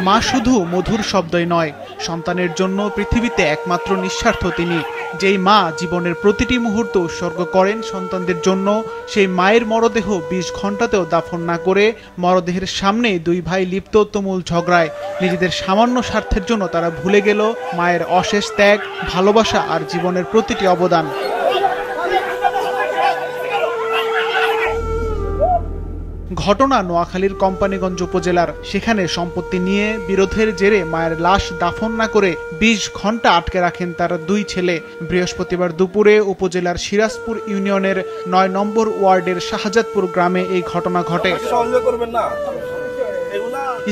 মা শুধু মধুর শব্দই নয়, সন্তানের জন্য পৃথিবীতে একমাত্র নিঃস্বার্থ তিনি। যেই মা জীবনের প্রতিটি মুহূর্ত উৎসর্গ করেন সন্তানদের জন্য, সেই মায়ের মরদেহ ২০ ঘন্টাতেও দাফন না করে মরদেহের সামনে দুই ভাই লিপ্ত তুমুল ঝগড়ায়। নিজেদের সামান্য স্বার্থের জন্য তারা ভুলে গেল মায়ের অশেষ ত্যাগ, ভালোবাসা আর জীবনের প্রতিটি অবদান। ঘটনা নোয়াখালীর কোম্পানীগঞ্জ উপজেলার। সেখানে সম্পত্তি নিয়ে বিরোধের জেরে মায়ের লাশ দাফন না করে ২০ ঘন্টা আটকে রাখেন তার দুই ছেলে। বৃহস্পতিবার দুপুরে উপজেলার সিরাজপুর ইউনিয়নের ৯ নম্বর ওয়ার্ডের শাহজাদপুর গ্রামে এই ঘটনা ঘটে।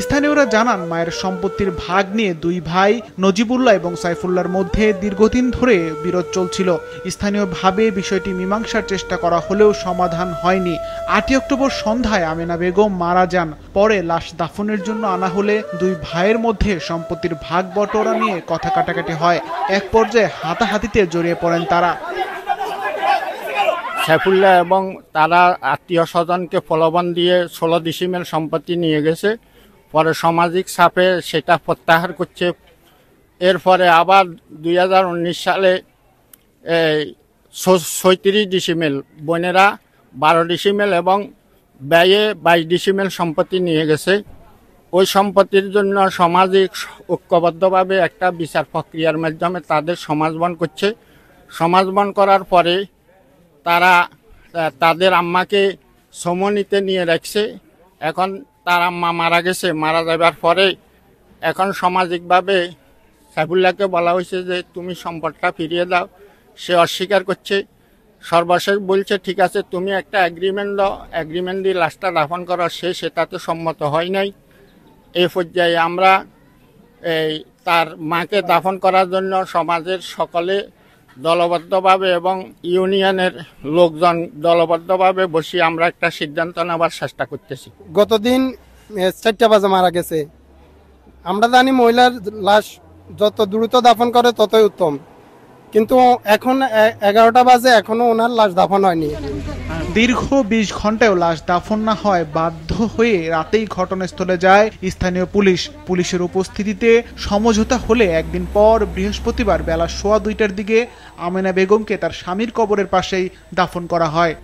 স্থানীয়রা জানান, মায়ের সম্পত্তির ভাগ নিয়ে দুই ভাই নজিবুল্লাহ এবং সাইফুল্লাহর মধ্যে দীর্ঘদিন ধরে বিরোধ চলছিল। স্থানীয়ভাবে বিষয়টি মীমাংসার চেষ্টা করা হলেও সমাধান হয়নি। ৮ই অক্টোবর সন্ধ্যায় আমেনা বেগম মারা যান। পরে লাশ দাফনের জন্য আনা হলে দুই ভাইয়ের মধ্যে সম্পত্তির ভাগ বটোয়ারা নিয়ে কথা কাটাকাটি হয়। এক পর্যায়ে হাতাহাতিতে জড়িয়ে পড়েন তারা। সাইফুল্লাহ এবং তারা আত্মীয় স্বজনকে প্রলোভন দিয়ে ১৬ ডিসিমেল সম্পত্তি নিয়ে গেছে। পরে সামাজিক চাপে সেটা প্রত্যাহার করছে। এরপরে আবার ২০১৯ সালে ৩৬ ডিসিমেল, বোনেরা ১২ ডিসিমেল এবং ব্যয়ে ২২ ডিসিমেল সম্পত্তি নিয়ে গেছে। ওই সম্পত্তির জন্য সামাজিক ঐক্যবদ্ধভাবে একটা বিচার প্রক্রিয়ার মাধ্যমে তাদের সমাজবন করছে। সমাজবন করার পরে তারা তাদের আম্মাকে সমনিতে নিয়ে রাখছে। এখন তার আম্মা মারা গেছে। মারা যাবার পরে এখন সামাজিকভাবে সাইফুল্লাহকে বলা হয়েছে যে তুমি সম্পদটা ফিরিয়ে দাও। সে অস্বীকার করছে। সর্বশেষ বলছে ঠিক আছে তুমি একটা এগ্রিমেন্ট দাও, এগ্রিমেন্ট দিয়ে লাশটা দাফন করো। সেটাতে সম্মত হয় নাই। এই পর্যায়ে আমরা তার মাকে দাফন করার জন্য সমাজের সকলে দলবদ্ধভাবে এবং ইউনিয়নের লোকজন দলবদ্ধভাবে বসে আমরা একটা সিদ্ধান্ত নেওয়ার চেষ্টা করতেছি। গতদিন ৪টা বাজে মারা গেছে। আমরা জানি মহিলার লাশ যত দ্রুত দাফন করে ততই উত্তম, কিন্তু এখন ১১টা বাজে এখনো ওনার লাশ দাফন হয়নি। দীর্ঘ ২০ ঘন্টায়ও লাশ দাফন না হয় বাধ্য হয়ে রাতেই ঘটনাস্থলে যায় স্থানীয় পুলিশ। পুলিশের উপস্থিতিতে সমঝোতা হলে একদিন পর বৃহস্পতিবার বেলা ২:১২টার দিকে আমেনা বেগমকে তার স্বামীর কবরের পাশেই দাফন করা হয়।